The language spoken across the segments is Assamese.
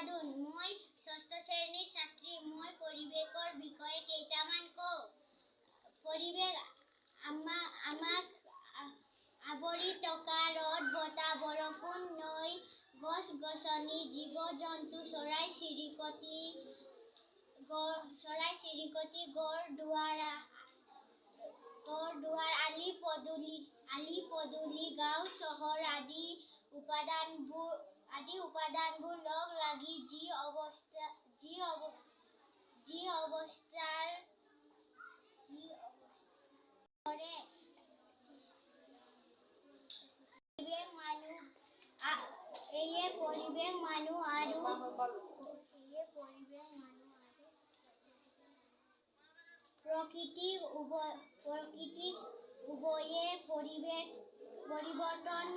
সাধুন মই ষষ্ঠ শ্ৰেণীৰ ছাত্ৰী মই পৰিৱেশৰ বিষয়ে কেইটামান কওঁ পৰিৱেশ আমাক আৱৰি থকা ৰ'দ বতাহ বৰষুণ নৈ গছ গছনি জীৱ জন্তু চৰাই চিৰিকটি গড় দুৱাৰ আলি পদূলি গাঁও চহৰ আদি উপাদানবোৰ লগ লাগি যি অৱস্থাৰ কৰে পৰিৱেশ মানুহ আৰু প্ৰকৃতিক উভয়ে পৰিৱৰ্তন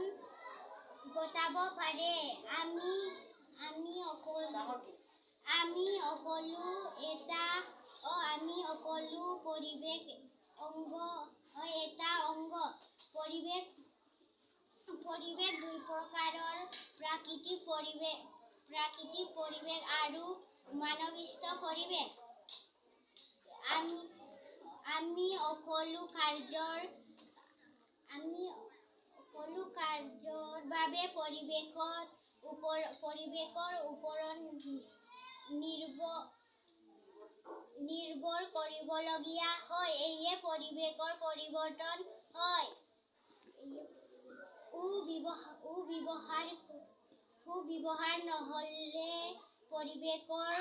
ঘটাব পাৰে আমি সকলো পৰিৱেশ এটা অংগ পৰিৱেশ দুই প্ৰকাৰৰ প্ৰাকৃতিক পৰিৱেশ আৰু মানৱসৃষ্ট পৰিৱেশ আমি সকলো কাৰ্যৰ বাবে পৰিৱেশৰ ওপৰত নিৰ্ভৰ কৰিবলগীয়া হয় এয়ে পৰিৱেশৰ পৰিৱৰ্তন হয় সুব্যৱহাৰ নহ'লে পৰিৱেশৰ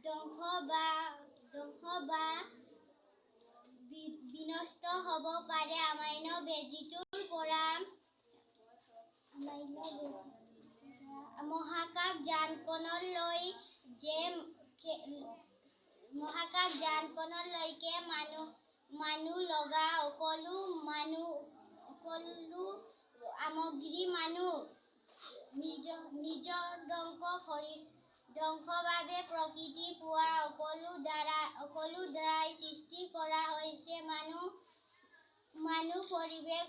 ধ্বংস বা বিনষ্ট হ'ব পাৰে আমাইন বেজীটোৰ পৰা মহাকাশযানখনলৈকে মানুহ লগা সকলো সামগ্ৰী নিজৰ ধ্বংস বাবে প্ৰকৃতি পোৱা সকলো দ্বাৰাই সৃষ্টি কৰা হৈছে মানুহ পৰিৱেশ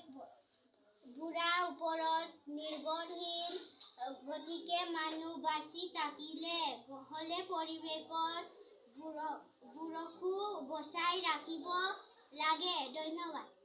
বুঢ়াৰ ওপৰত নিৰ্ভৰশীল গতিকে মানুহ বাচি থাকিলে হ'লে পৰিৱেশৰ বুৰকো বচাই ৰাখিব লাগে ধন্যবাদ।